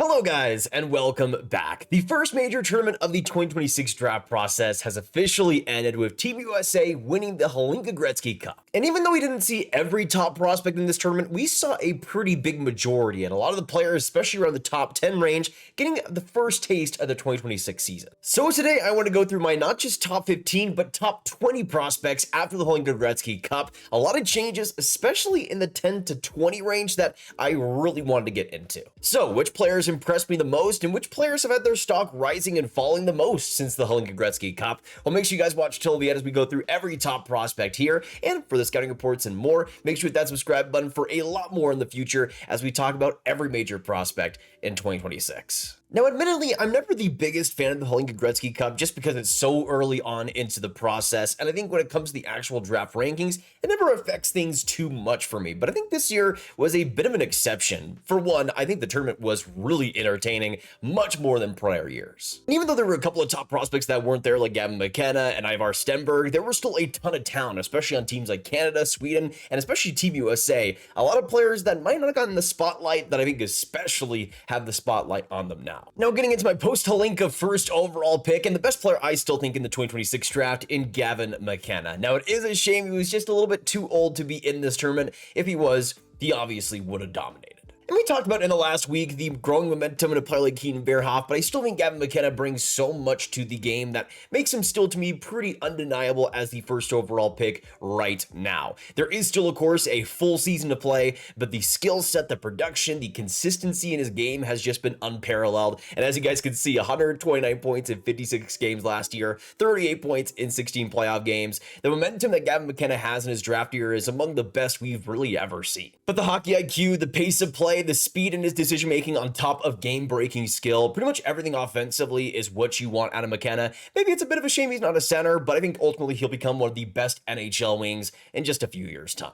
Hello guys, and welcome back. The first major tournament of the 2026 draft process has officially ended with Team USA winning the Hlinka Gretzky Cup. And even though we didn't see every top prospect in this tournament, we saw a pretty big majority, and a lot of the players, especially around the top 10 range, getting the first taste of the 2026 season. So today I want to go through my not just top 15, but top 20 prospects after the Hlinka Gretzky Cup. A lot of changes, especially in the 10 to 20 range that I really wanted to get into. So which players impressed me the most, and which players have had their stock rising and falling the most since the Hlinka Gretzky Cup? Well, make sure you guys watch till the end as we go through every top prospect here, and for the scouting reports and more, make sure to hit that subscribe button for a lot more in the future as we talk about every major prospect in 2026. Now, admittedly, I'm never the biggest fan of the Hlinka Gretzky Cup just because it's so early on into the process, and I think when it comes to the actual draft rankings, it never affects things too much for me. But I think this year was a bit of an exception. For one, I think the tournament was really entertaining, much more than prior years. And even though there were a couple of top prospects that weren't there, like Gavin, McKenna, and Ivar Stenberg, there were still a ton of talent, especially on teams like Canada, Sweden, and especially Team USA. A lot of players that might not have gotten the spotlight that I think especially have the spotlight on them now. Now getting into my post-HLINKA first overall pick, and the best player I still think in the 2026 draft in Gavin McKenna. Now it is a shame he was just a little bit too old to be in this tournament. If he was, he obviously would have dominated. And we talked about in the last week the growing momentum in a player like Keaton Verhoeff, but I still think Gavin McKenna brings so much to the game that makes him still, to me, pretty undeniable as the first overall pick right now. There is still, of course, a full season to play, but the skill set, the production, the consistency in his game has just been unparalleled. And as you guys can see, 129 points in 56 games last year, 38 points in 16 playoff games. The momentum that Gavin McKenna has in his draft year is among the best we've really ever seen. But the hockey IQ, the pace of play, the speed in his decision making on top of game-breaking skill, pretty much everything offensively is what you want out of McKenna. Maybe it's a bit of a shame he's not a center, but I think ultimately he'll become one of the best NHL wings in just a few years' time.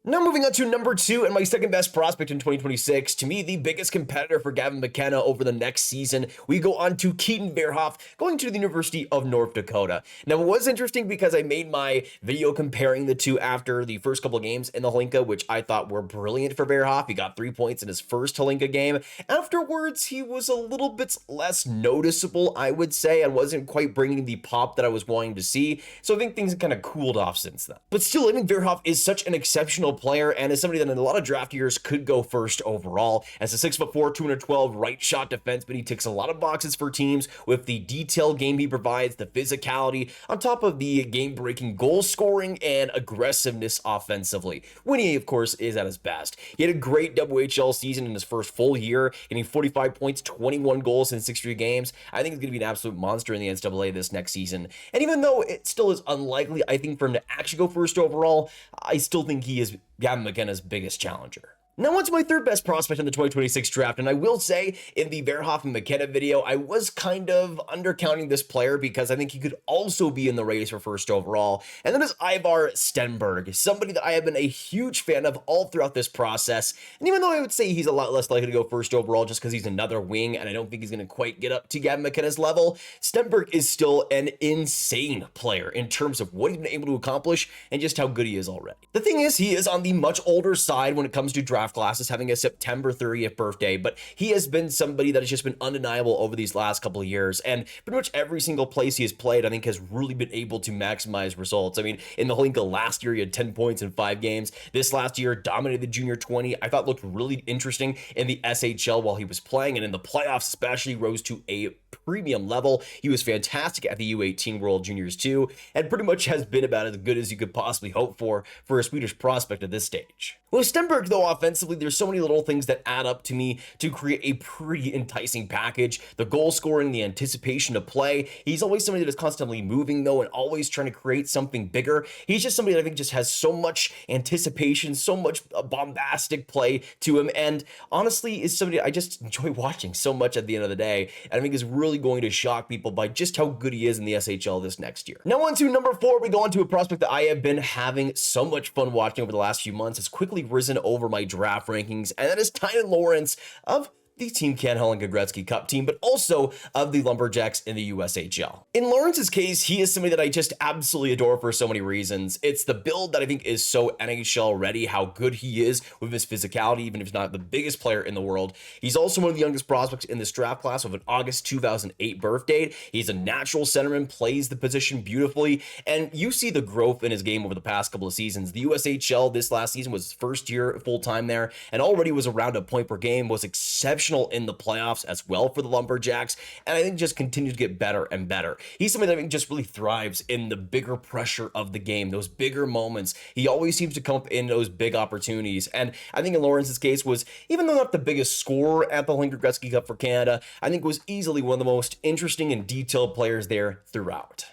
Now moving on to number 2 and my second best prospect in 2026, to me the biggest competitor for Gavin McKenna over the next season, we go on to Keaton Verhoeff going to the University of North Dakota. Now it was interesting because I made my video comparing the two after the first couple of games in the Hlinka, which I thought were brilliant for Verhoeff. He got 3 points in his first Hlinka game. Afterwards, he was a little bit less noticeable, I would say, and wasn't quite bringing the pop that I was wanting to see. So I think things have kind of cooled off since then. But still, I think Verhoeff is such an exceptional player and is somebody that in a lot of draft years could go first overall. As a 6'4", 212 right shot defenseman, he ticks a lot of boxes for teams with the detailed game he provides, the physicality, on top of the game-breaking goal scoring and aggressiveness offensively, when he, of course, is at his best. He had a great WHL season in his first full year, getting 45 points, 21 goals in 63 games. I think he's going to be an absolute monster in the NCAA this next season. And even though it still is unlikely, I think, for him to actually go first overall, I still think he is Gavin McKenna's biggest challenger. Now on to my third best prospect in the 2026 draft, and I will say in the Verhoeff and McKenna video, I was kind of undercounting this player because I think he could also be in the race for first overall, and that is Ivar Stenberg, somebody that I have been a huge fan of all throughout this process. And even though I would say he's a lot less likely to go first overall just because he's another wing, and I don't think he's going to quite get up to Gavin McKenna's level, Stenberg is still an insane player in terms of what he's been able to accomplish and just how good he is already. The thing is, he is on the much older side when it comes to draft classes, having a September 30th birthday, but he has been somebody that has just been undeniable over these last couple of years, and pretty much every single place he has played, I think, has really been able to maximize results. I mean, in the Hlinka last year, he had 10 points in 5 games. This last year, dominated the junior 20. I thought looked really interesting in the SHL while he was playing, and in the playoffs especially rose to a premium level. He was fantastic at the U18 World Juniors too, and pretty much has been about as good as you could possibly hope for a Swedish prospect at this stage. With Stenberg, though, offensively, there's so many little things that add up to me to create a pretty enticing package. The goal scoring, the anticipation to play. He's always somebody that is constantly moving, though, and always trying to create something bigger. He's just somebody that I think just has so much anticipation, so much bombastic play to him, and honestly is somebody I just enjoy watching so much at the end of the day, and I think is really going to shock people by just how good he is in the SHL this next year. Now on to number 4, we go on to a prospect that I have been having so much fun watching over the last few months. Has quickly risen over my draft rankings, and that is Tynan Lawrence of the Team Canada Hlinka Gretzky Cup team, but also of the Lumberjacks in the USHL. In Lawrence's case, he is somebody that I just absolutely adore for so many reasons. It's the build that I think is so NHL ready, how good he is with his physicality, even if he's not the biggest player in the world. He's also one of the youngest prospects in this draft class with an August 2008 birth date. He's a natural centerman, plays the position beautifully, and you see the growth in his game over the past couple of seasons. The USHL this last season was his first year full-time there, and already was around a point per game, was exceptional in the playoffs as well for the Lumberjacks, and I think just continues to get better and better. He's somebody that I think just really thrives in the bigger pressure of the game, those bigger moments. He always seems to come up in those big opportunities, and I think in Lawrence's case was, even though not the biggest scorer at the Hlinka Gretzky Cup for Canada, I think was easily one of the most interesting and detailed players there throughout.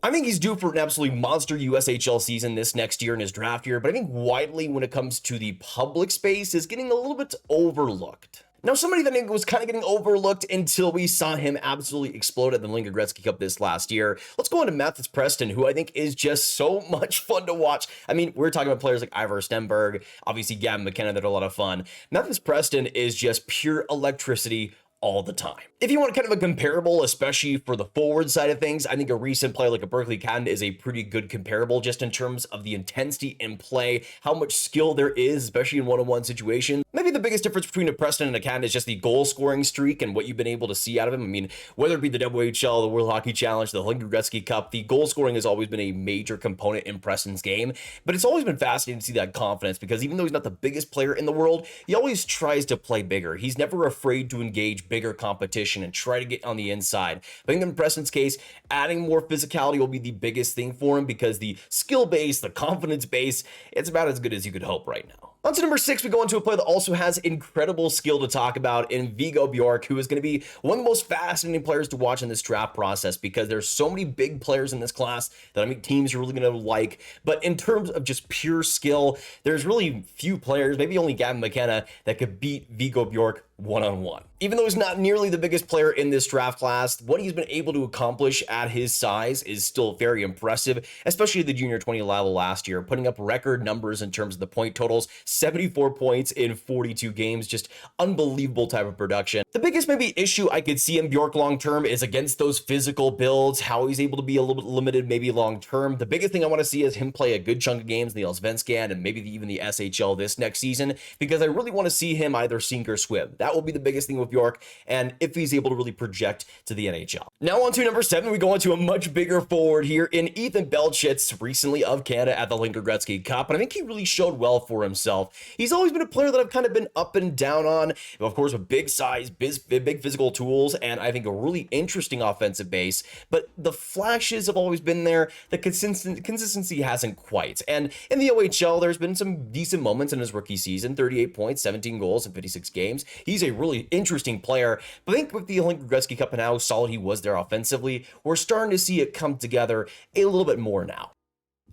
I think he's due for an absolutely monster USHL season this next year in his draft year, but I think widely when it comes to the public space is getting a little bit overlooked. Now, somebody that I think was kind of getting overlooked until we saw him absolutely explode at the Hlinka Gretzky Cup this last year. Let's go on to Mathis Preston, who I think is just so much fun to watch. I mean, we're talking about players like Ivar, Stenberg, obviously Gavin, McKenna, that are a lot of fun. Mathis Preston is just pure electricity all the time. If you want kind of a comparable, especially for the forward side of things, I think a recent player like a Berkeley Keaton is a pretty good comparable just in terms of the intensity in play, how much skill there is, especially in one-on-one situations. Maybe the biggest difference between a Preston and a Keaton is just the goal scoring streak and what you've been able to see out of him. I mean, whether it be the WHL, the World Hockey Challenge, the Hlinka Gretzky Cup, the goal scoring has always been a major component in Preston's game, but it's always been fascinating to see that confidence because even though he's not the biggest player in the world, he always tries to play bigger. He's never afraid to engage bigger competition and try to get on the inside. I think in Preston's case, adding more physicality will be the biggest thing for him because the skill base, the confidence base, it's about as good as you could hope right now. On to number 6, we go into a player that also has incredible skill to talk about in Viggo Bjorck, who is going to be one of the most fascinating players to watch in this draft process because there's so many big players in this class that I think teams are really going to like. But in terms of just pure skill, there's really few players, maybe only Gavin McKenna, that could beat Viggo Bjorck one-on-one. Even though he's not nearly the biggest player in this draft class, what he's been able to accomplish at his size is still very impressive, especially at the junior 20 level last year, putting up record numbers in terms of the point totals, 74 points in 42 games, just unbelievable type of production. The biggest maybe issue I could see in Bjorck long-term is against those physical builds, how he's able to be a little bit limited maybe long-term. The biggest thing I want to see is him play a good chunk of games in the Allsvenskan and maybe even the SHL this next season, because I really want to see him either sink or swim. That will be the biggest thing with Bjorck, and if he's able to really project to the NHL. Now on to number 7, we go on to a much bigger forward here in Ethan Belchitz, recently of Canada at the Hlinka Gretzky Cup, and I think he really showed well for himself. He's always been a player that I've kind of been up and down on, of course with big size, big physical tools, and I think a really interesting offensive base, but the flashes have always been there. The consistency hasn't quite, and in the OHL, there's been some decent moments in his rookie season, 38 points, 17 goals in 56 games. He's a really interesting player, but I think with the Hlinka Gretzky Cup and how solid he was there offensively, we're starting to see it come together a little bit more now.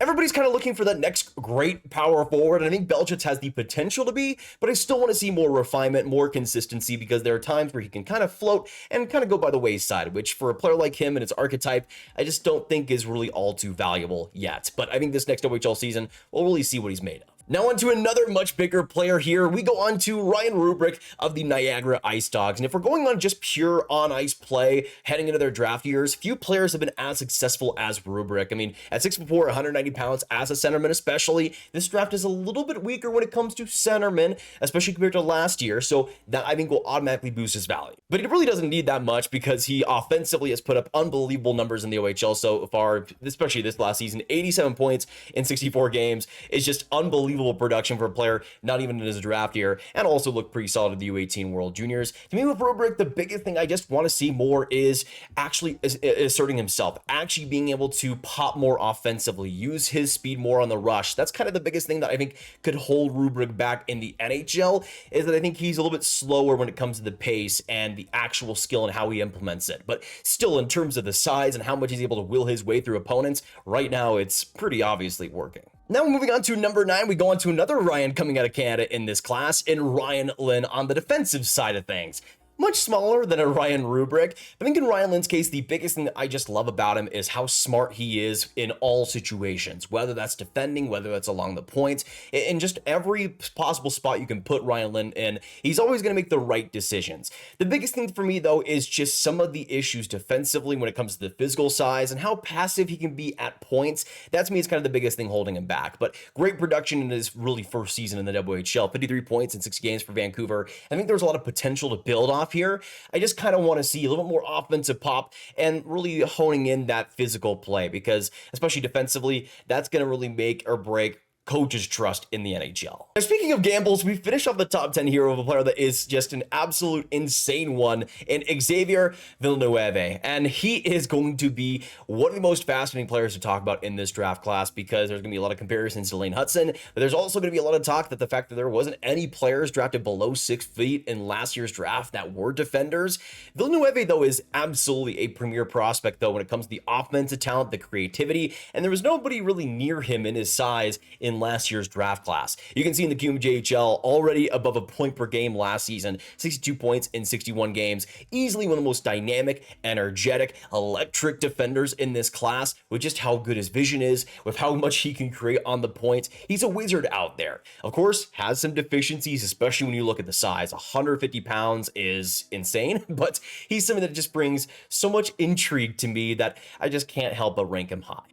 Everybody's kind of looking for that next great power forward, and I think Belchitz has the potential to be, but I still want to see more refinement, more consistency, because there are times where he can kind of float and kind of go by the wayside, which for a player like him and his archetype, I just don't think is really all too valuable yet. But I think this next OHL season, we'll really see what he's made of. Now on to another much bigger player here. We go on to Ryan Roobroeck of the Niagara Ice Dogs. And if we're going on just pure on-ice play heading into their draft years, few players have been as successful as Roobroeck. I mean, at 6'4", 190 pounds as a centerman especially, this draft is a little bit weaker when it comes to centermen, especially compared to last year. So that I think will automatically boost his value. But he really doesn't need that much because he offensively has put up unbelievable numbers in the OHL so far, especially this last season. 87 points in 64 games is just unbelievable production for a player not even in his draft year, and also looked pretty solid at the U18 World Juniors. To me with Roobroeck, the biggest thing I just want to see more is actually asserting himself, actually being able to pop more offensively, use his speed more on the rush. That's kind of the biggest thing that I think could hold Roobroeck back in the NHL, is that I think he's a little bit slower when it comes to the pace and the actual skill and how he implements it. But still, in terms of the size and how much he's able to will his way through opponents, right now it's pretty obviously working. Now moving on to number 9, we go on to another Ryan coming out of Canada in this class, in Ryan Lynn on the defensive side of things. much smaller than a Ryan Roobroeck. I think in Ryan Lind's case, the biggest thing that I just love about him is how smart he is in all situations, whether that's defending, whether that's along the points, in just every possible spot you can put Ryan Lind in, he's always going to make the right decisions. The biggest thing for me, though, is just some of the issues defensively when it comes to the physical size and how passive he can be at points. That, to me, is kind of the biggest thing holding him back. But great production in his really first season in the WHL, 53 points in 6 games for Vancouver. I think there's a lot of potential to build off here. I just kind of want to see a little bit more offensive pop and really honing in that physical play, because especially defensively, that's going to really make or break coaches' trust in the NHL. Now, speaking of gambles, we finish off the top 10 here with a player that is just an absolute insane one in Xavier Villeneuve. And he is going to be one of the most fascinating players to talk about in this draft class, because there's going to be a lot of comparisons to Lane Hudson, but there's also going to be a lot of talk that the fact that there wasn't any players drafted below 6 feet in last year's draft that were defenders. Villeneuve, though, is absolutely a premier prospect, though, when it comes to the offensive talent, the creativity, and there was nobody really near him in his size in last year's draft class. You can see in the QMJHL already above a point per game last season, 62 points in 61 games, easily one of the most dynamic, energetic, electric defenders in this class, with just how good his vision is, with how much he can create on the points. He's a wizard out there. Of course, has some deficiencies, especially when you look at the size. 150 pounds is insane, but he's something that just brings so much intrigue to me that I just can't help but rank him high.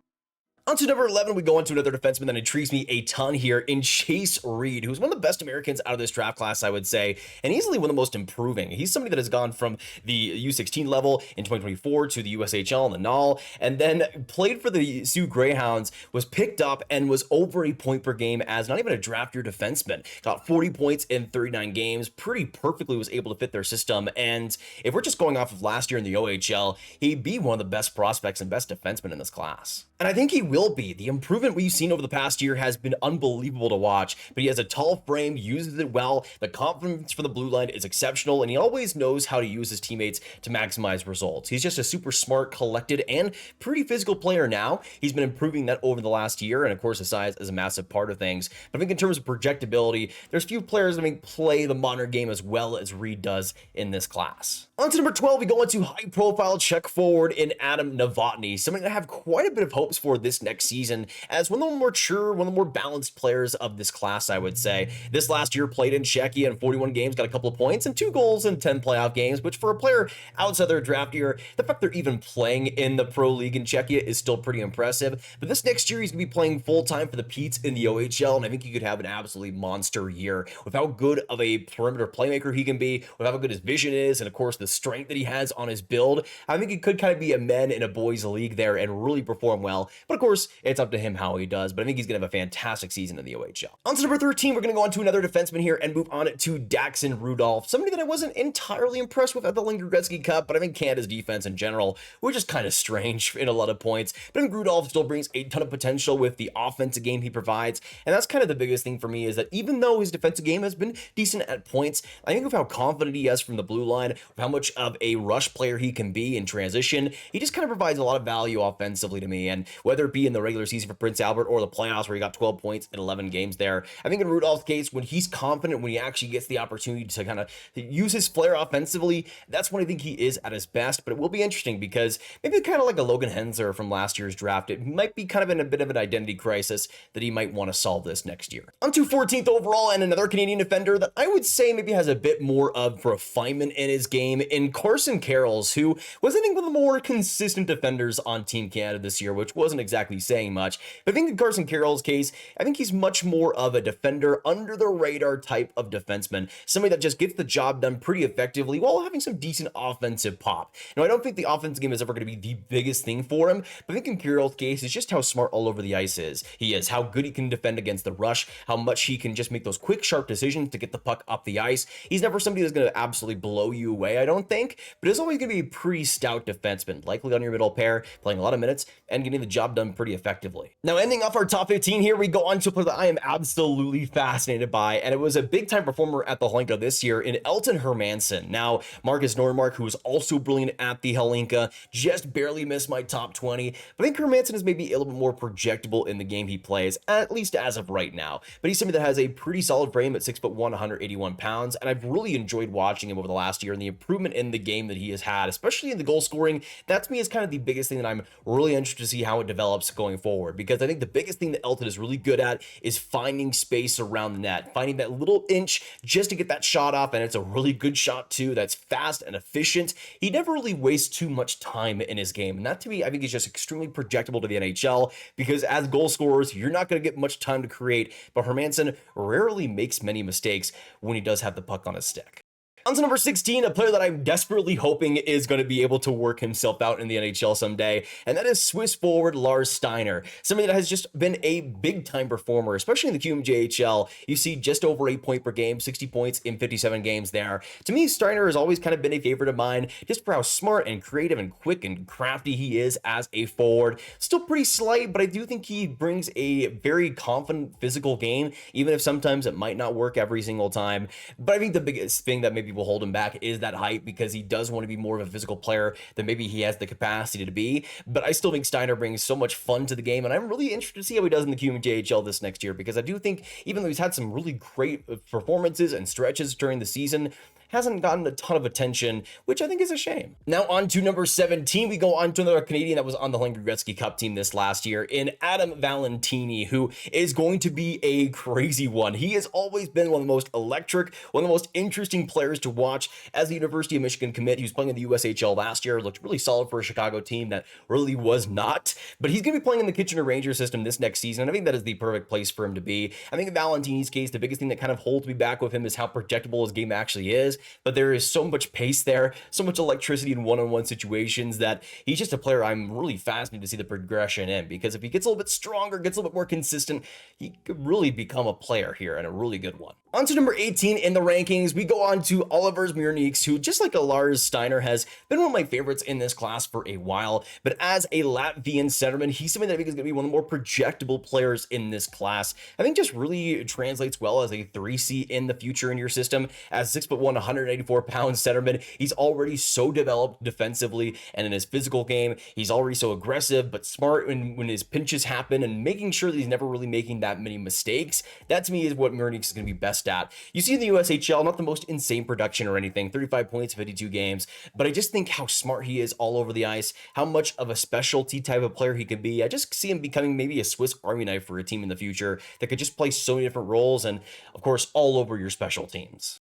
On to number 11, we go on to another defenseman that intrigues me a ton here in Chase Reed, who's one of the best Americans out of this draft class, I would say, and easily one of the most improving. He's somebody that has gone from the U16 level in 2024 to the USHL and the NAL, and then played for the Sioux Greyhounds, was picked up and was over a point per game as not even a draft year defenseman. Got 40 points in 39 games, pretty perfectly was able to fit their system, and if we're just going off of last year in the OHL, he'd be one of the best prospects and best defensemen in this class. And I think he will be. The improvement we've seen over the past year has been unbelievable to watch, but he has a tall frame, uses it well, the confidence for the blue line is exceptional, and he always knows how to use his teammates to maximize results. He's just a super smart, collected, and pretty physical player now. He's been improving that over the last year, and of course, his size is a massive part of things. But I think in terms of projectability, there's few players that play the modern game as well as Reed does in this class. On to number 12, we go into high-profile check forward in Adam Novotny, somebody that I have quite a bit of hopes for this next season as one of the more mature, one of the more balanced players of this class, I would say. This last year played in Czechia in 41 games, got a couple of points and 2 goals in 10 playoff games, which for a player outside their draft year, the fact they're even playing in the Pro League in Czechia is still pretty impressive. But this next year, he's going to be playing full-time for the Peets in the OHL, and I think he could have an absolutely monster year with how good of a perimeter playmaker he can be, with how good his vision is, and of course, the strength that he has on his build. I think he could kind of be a men in a boys league there and really perform well. But of course, it's up to him how he does, but I think he's going to have a fantastic season in the OHL. On to number 13, we're going to go on to another defenseman here and move on to Daxon Rudolph, somebody that I wasn't entirely impressed with at the Hlinka Gretzky Cup, but I think Canada's defense in general was just kind of strange in a lot of points. But I think Rudolph still brings a ton of potential with the offensive game he provides, and that's kind of the biggest thing for me, is that even though his defensive game has been decent at points, I think of how confident he is from the blue line, of how much of a rush player he can be in transition, he just kind of provides a lot of value offensively to me, and whether it be in the regular season for Prince Albert or the playoffs where he got 12 points in 11 games there, I think in Rudolph's case, when he's confident, when he actually gets the opportunity to kind of use his flair offensively, that's when I think he is at his best. But it will be interesting because maybe kind of like a Logan Henzer from last year's draft, it might be kind of in a bit of an identity crisis that he might want to solve this next year. On to 14th overall, and another Canadian defender that I would say maybe has a bit more of refinement in his game in Carson Carrolls, who was, I think, one of the more consistent defenders on Team Canada this year, which wasn't exactly saying much. But I think in Carson Carrolls' case, I think he's much more of a defender, under the radar type of defenseman, somebody that just gets the job done pretty effectively while having some decent offensive pop. Now, I don't think the offensive game is ever going to be the biggest thing for him, but I think in Carrolls' case, it's just how smart all over the ice is. He is, how good he can defend against the rush, how much he can just make those quick, sharp decisions to get the puck up the ice. He's never somebody that's going to absolutely blow you away, I don't think, but he's always going to be a pretty stout defenseman, likely on your middle pair, playing a lot of minutes and getting the job done pretty effectively. Now, ending off our top 15 here, we go on to a player that I am absolutely fascinated by, and it was a big-time performer at the Hlinka this year in Elton Hermansen. Now, Marcus Nordmark, who was also brilliant at the Hlinka, just barely missed my top 20, but I think Hermansen is maybe a little bit more projectable in the game he plays, at least as of right now. But he's somebody that has a pretty solid frame at 6'1", 181 pounds, and I've really enjoyed watching him over the last year and the improvement in the game that he has had, especially in the goal scoring. That to me is kind of the biggest thing that I'm really interested to see how it develops going forward, because I think the biggest thing that Elton is really good at is finding space around the net, finding that little inch just to get that shot off, and it's a really good shot too, that's fast and efficient. He never really wastes too much time in his game, and that to me I think is just extremely projectable to the NHL, because as goal scorers you're not going to get much time to create, but Hermansen rarely makes many mistakes when he does have the puck on his stick. On to number 16, a player that I'm desperately hoping is going to be able to work himself out in the NHL someday, and that is Swiss forward Lars Steiner, somebody that has just been a big-time performer, especially in the QMJHL. You see just over 8 points per game, 60 points in 57 games there. To me, Steiner has always kind of been a favorite of mine, just for how smart and creative and quick and crafty he is as a forward. Still pretty slight, but I do think he brings a very confident physical game, even if sometimes it might not work every single time. But I think the biggest thing that maybe will hold him back is that height, because he does want to be more of a physical player than maybe he has the capacity to be. But I still think Steiner brings so much fun to the game, and I'm really interested to see how he does in the QMJHL this next year, because I do think even though he's had some really great performances and stretches during the season, hasn't gotten a ton of attention, which I think is a shame. Now on to number 17, we go on to another Canadian that was on the Hlinka Gretzky Cup team this last year in Adam Valentini, who is going to be a crazy one. He has always been one of the most electric, one of the most interesting players to watch as the University of Michigan commit. He was playing in the USHL last year, looked really solid for a Chicago team that really was not, but he's going to be playing in the Kitchener Rangers system this next season, and I think that is the perfect place for him to be. I think in Valentini's case, the biggest thing that kind of holds me back with him is how projectable his game actually is, but there is so much pace there, so much electricity in one-on-one situations, that he's just a player I'm really fascinated to see the progression in, because if he gets a little bit stronger, gets a little bit more consistent, he could really become a player here, and a really good one. On to number 18 in the rankings, we go on to Olivers Murnieks, who, just like a Lars Steiner, has been one of my favorites in this class for a while, but as a Latvian centerman, he's something that I think is going to be one of the more projectable players in this class. I think just really translates well as a 3C in the future in your system. As 6'1", 184-pound centerman, he's already so developed defensively, and in his physical game, he's already so aggressive but smart when his pinches happen, and making sure that he's never really making that many mistakes. That to me is what Murnieks is going to be best at. You see in the USHL, not the most insane production or anything, 35 points, 52 games, but I just think how smart he is all over the ice, how much of a specialty type of player he could be. I just see him becoming maybe a Swiss Army knife for a team in the future that could just play so many different roles, and of course all over your special teams.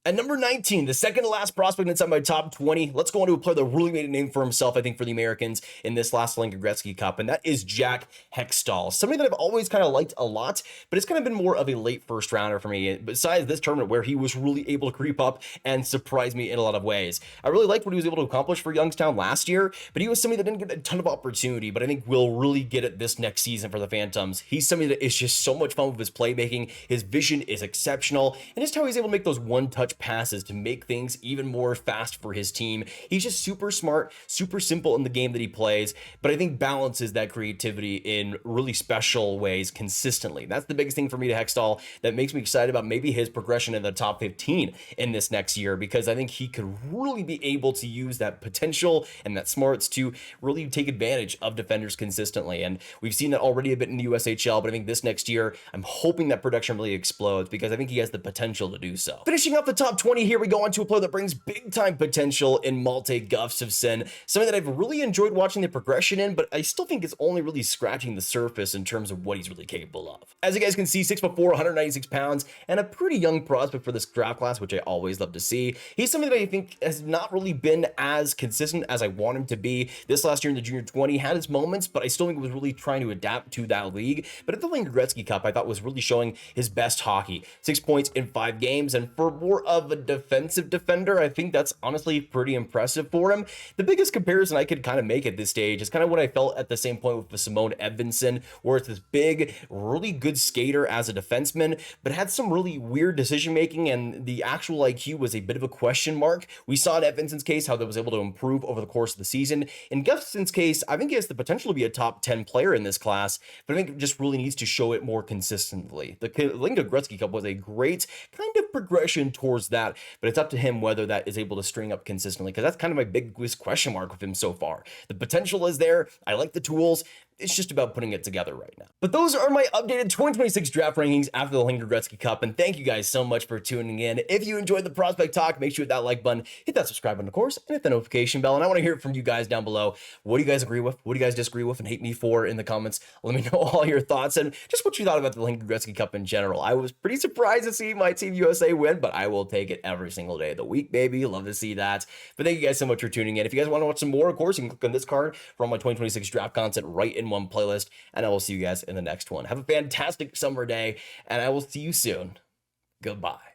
At number 19, the second to last prospect inside my top 20, let's go on to a player that really made a name for himself, I think, for the Americans in this last Hlinka Gretzky Cup, and that is Jack Hextall. Somebody that I've always kind of liked a lot, but it's kind of been more of a late first rounder for me, besides this tournament where he was really able to creep up and surprise me in a lot of ways. I really liked what he was able to accomplish for Youngstown last year, but he was somebody that didn't get a ton of opportunity, but I think will really get it this next season for the Phantoms. He's somebody that is just so much fun with his playmaking, his vision is exceptional, and just how he's able to make those one-touch passes to make things even more fast for his team. He's just super smart, super simple in the game that he plays, but I think balances that creativity in really special ways consistently. That's the biggest thing for me to Hextall that makes me excited about maybe his progression in the top 15 in this next year, because I think he could really be able to use that potential and that smarts to really take advantage of defenders consistently. And we've seen that already a bit in the USHL, but I think this next year, I'm hoping that production really explodes, because I think he has the potential to do so. Finishing up the top 20, here we go on to a player that brings big time potential in Malte Gustafsson, something that I've really enjoyed watching the progression in, but I still think is only really scratching the surface in terms of what he's really capable of. As you guys can see, 6'4", 196 pounds, and a pretty young prospect for this draft class, which I always love to see. He's something that I think has not really been as consistent as I want him to be. This last year in the Junior 20 had his moments, but I still think was really trying to adapt to that league. But at the Hlinka Gretzky Cup, I thought was really showing his best hockey. 6 points in 5 games, and for more of a defensive defender. I think that's honestly pretty impressive for him. The biggest comparison I could kind of make at this stage is kind of what I felt at the same point with Simone Edvinsson, where it's this big, really good skater as a defenseman, but had some really weird decision making, and the actual IQ was a bit of a question mark. We saw in Edvinsson's case how that was able to improve over the course of the season. In Gustafsson's case, I think he has the potential to be a top 10 player in this class, but I think it just really needs to show it more consistently. The Hlinka Gretzky Cup was a great kind of progression towards that, but it's up to him whether that is able to string up consistently, because that's kind of my biggest question mark with him so far. The potential is there. I like the tools. It's just about putting it together right now. But those are my updated 2026 draft rankings after the Hlinka Gretzky Cup, and thank you guys so much for tuning in. If you enjoyed the prospect talk, make sure you hit that like button, hit that subscribe button, of course, and hit the notification bell. And I want to hear from you guys down below. What do you guys agree with? What do you guys disagree with and hate me for in the comments? Let me know all your thoughts and just what you thought about the Hlinka Gretzky Cup in general. I was pretty surprised to see my Team USA win, but I will take it every single day of the week, baby. Love to see that. But thank you guys so much for tuning in. If you guys want to watch some more, of course, you can click on this card for all my 2026 draft content right in one playlist. And I will see you guys in the next one. Have a fantastic summer day, and I will see you soon. Goodbye.